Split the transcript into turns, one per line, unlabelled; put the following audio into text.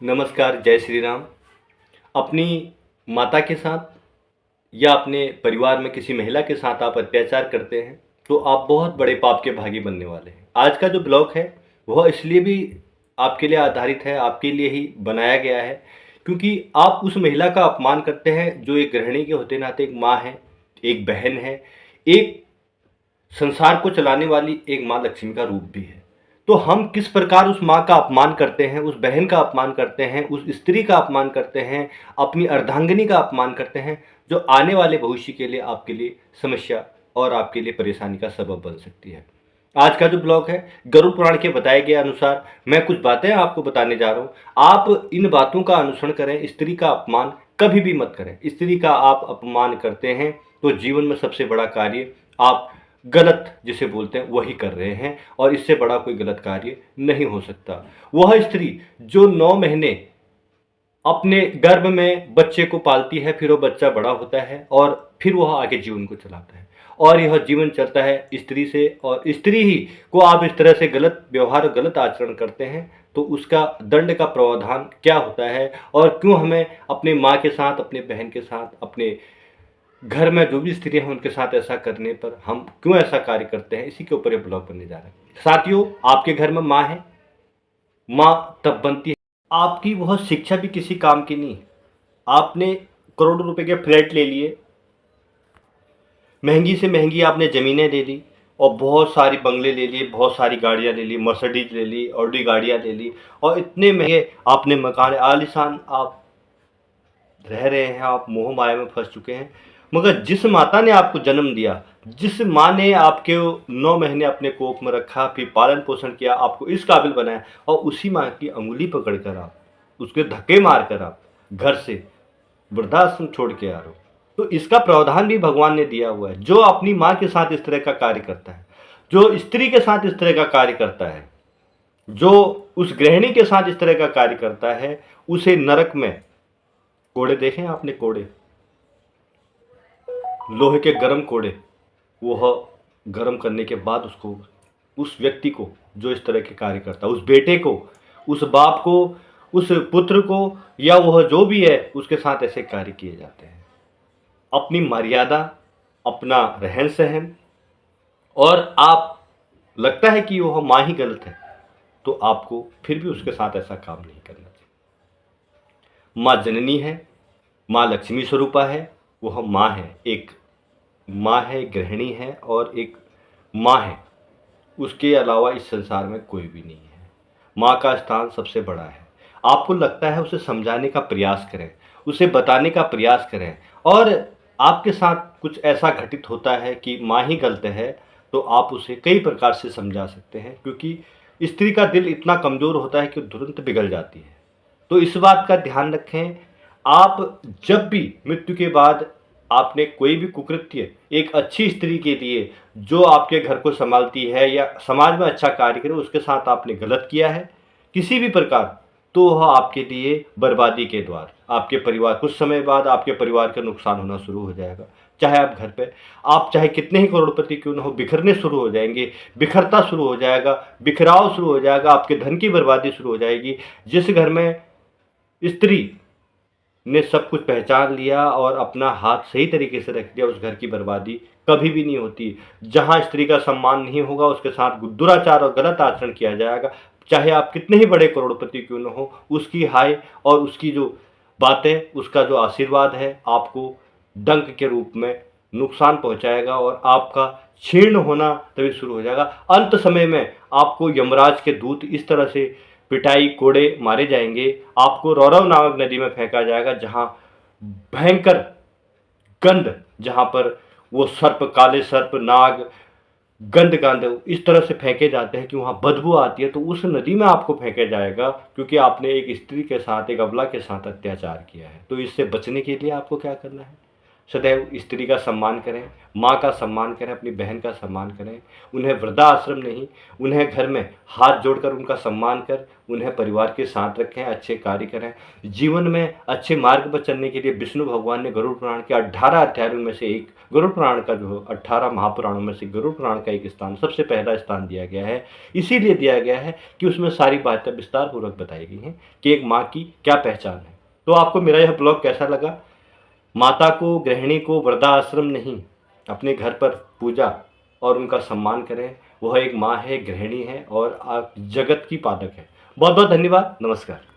नमस्कार, जय श्री राम। अपनी माता के साथ या अपने परिवार में किसी महिला के साथ आप अत्याचार करते हैं, तो आप बहुत बड़े पाप के भागी बनने वाले हैं। आज का जो ब्लॉग है, वह इसलिए भी आपके लिए आधारित है, आपके लिए ही बनाया गया है, क्योंकि आप उस महिला का अपमान करते हैं, जो एक गृहिणी के होते नाते एक माँ है, एक बहन है, एक संसार को चलाने वाली एक माँ लक्ष्मी का रूप भी है। तो हम किस प्रकार उस माँ का अपमान करते हैं, उस बहन का अपमान करते हैं, उस स्त्री का अपमान करते हैं, अपनी अर्धांगिनी का अपमान करते हैं, जो आने वाले भविष्य के लिए आपके लिए समस्या और आपके लिए परेशानी का सबब बन सकती है। आज का जो ब्लॉग है, गरुड़ पुराण के बताए गए अनुसार मैं कुछ बातें आपको बताने जा रहा हूँ। आप इन बातों का अनुसरण करें। स्त्री का अपमान कभी भी मत करें। स्त्री का आप अपमान करते हैं तो जीवन में सबसे बड़ा कार्य आप गलत जिसे बोलते हैं वही कर रहे हैं, और इससे बड़ा कोई गलत कार्य नहीं हो सकता। वह स्त्री जो 9 महीने अपने गर्भ में बच्चे को पालती है, फिर वो बच्चा बड़ा होता है और फिर वह आगे जीवन को चलाता है, और यह जीवन चलता है स्त्री से, और स्त्री ही को आप इस तरह से गलत व्यवहार और गलत आचरण करते हैं, तो उसका दंड का प्रावधान क्या होता है, और क्यों हमें अपनी माँ के साथ, अपने बहन के साथ, अपने घर में जो भी स्त्रियां हैं उनके साथ ऐसा करने पर हम क्यों ऐसा कार्य करते हैं, इसी के ऊपर ये ब्लॉग बनने जा रहा है। साथियों, आपके घर में माँ है। माँ तब बनती है, आपकी वह शिक्षा भी किसी काम की नहीं। आपने करोड़ों रुपए के फ्लैट ले लिए, महंगी से महंगी आपने ज़मीनें ले ली, और बहुत सारी बंगले ले लिए, बहुत सारी गाड़ियाँ ले ली, मर्सिडीज ले ली, ऑडी गाड़ियाँ ले ली, और इतने महंगे आपने मकान आलीशान आप रह रहे हैं। आप मोह माया में फंस चुके हैं। मगर जिस माता ने आपको जन्म दिया, जिस माँ ने आपके 9 महीने अपने कोख में रखा, फिर पालन पोषण किया, आपको इस काबिल बनाया, और उसी माँ की अंगुली पकड़कर आप, उसके धक्के मारकर आप घर से वृद्धाश्रम छोड़ के आ रहे हो, तो इसका प्रावधान भी भगवान ने दिया हुआ है। जो अपनी माँ के साथ इस तरह का कार्य करता है, जो स्त्री के साथ इस तरह का कार्य करता है, जो उस गृहिणी के साथ इस तरह का कार्य करता है, उसे नरक में, कोड़े देखे आपने, कोड़े, लोहे के गर्म कोड़े, वह गर्म करने के बाद उसको, उस व्यक्ति को जो इस तरह के कार्य करता है, उस बेटे को, उस बाप को, उस पुत्र को, या वह जो भी है, उसके साथ ऐसे कार्य किए जाते हैं। अपनी मर्यादा, अपना रहन सहन, और आप लगता है कि वह माँ ही गलत है, तो आपको फिर भी उसके साथ ऐसा काम नहीं करना चाहिए। माँ जननी है, माँ लक्ष्मी स्वरूपा है, वह माँ है, एक माँ है, गृहिणी है, और एक माँ है। उसके अलावा इस संसार में कोई भी नहीं है। माँ का स्थान सबसे बड़ा है। आपको लगता है, उसे समझाने का प्रयास करें, उसे बताने का प्रयास करें, और आपके साथ कुछ ऐसा घटित होता है कि माँ ही गलत है, तो आप उसे कई प्रकार से समझा सकते हैं, क्योंकि स्त्री का दिल इतना कमज़ोर होता है कि तुरंत पिघल जाती है। तो इस बात का ध्यान रखें। आप जब भी मृत्यु के बाद आपने कोई भी कुकृत्य एक अच्छी स्त्री के लिए, जो आपके घर को संभालती है या समाज में अच्छा कार्य करे, उसके साथ आपने गलत किया है किसी भी प्रकार, तो वह आपके लिए बर्बादी के द्वार, आपके परिवार, कुछ समय बाद आपके परिवार का नुकसान होना शुरू हो जाएगा। चाहे आप घर पे, आप चाहे कितने ही करोड़पति क्यों न हो, बिखरने शुरू हो जाएंगे, बिखरता शुरू हो जाएगा, बिखराव शुरू हो जाएगा, आपके धन की बर्बादी शुरू हो जाएगी। जिस घर में स्त्री ने सब कुछ पहचान लिया और अपना हाथ सही तरीके से रख दिया, उस घर की बर्बादी कभी भी नहीं होती। जहाँ स्त्री का सम्मान नहीं होगा, उसके साथ दुराचार और गलत आचरण किया जाएगा, चाहे आप कितने ही बड़े करोड़पति क्यों न हो, उसकी हाय और उसकी जो बातें, उसका जो आशीर्वाद है, आपको डंक के रूप में नुकसान पहुंचाएगा, और आपका क्षीण होना तभी शुरू हो जाएगा। अंत समय में आपको यमराज के दूत इस तरह से पिटाई, कोड़े मारे जाएंगे, आपको रौरव नामक नदी में फेंका जाएगा, जहाँ भयंकर गंध, जहाँ पर वो सर्प, काले सर्प, नाग, गंध गांधव इस तरह से फेंके जाते हैं कि वहाँ बदबू आती है, तो उस नदी में आपको फेंका जाएगा, क्योंकि आपने एक स्त्री के साथ, एक अबला के साथ अत्याचार किया है। तो इससे बचने के लिए आपको क्या करना है? सदैव स्त्री का सम्मान करें, माँ का सम्मान करें, अपनी बहन का सम्मान करें। उन्हें वृद्धाश्रम नहीं, उन्हें घर में हाथ जोड़कर उनका सम्मान कर उन्हें परिवार के साथ रखें, अच्छे कार्य करें। जीवन में अच्छे मार्ग पर चलने के लिए विष्णु भगवान ने गरुड़ पुराण के 18 अध्यायों में से एक, गरुड़ पुराण का जो 18 महापुराणों में से गरुड़ पुराण का एक स्थान, सबसे पहला स्थान दिया गया है। इसीलिए दिया गया है कि उसमें सारी बातें विस्तार पूर्वक बताई गई हैं कि एक माँ की क्या पहचान है। तो आपको मेरा यह ब्लॉग कैसा लगा? माता को, गृहिणी को वृद्धाश्रम नहीं, अपने घर पर पूजा और उनका सम्मान करें। वह एक माँ है, गृहिणी है और आप जगत की पालक है। बहुत बहुत धन्यवाद। नमस्कार।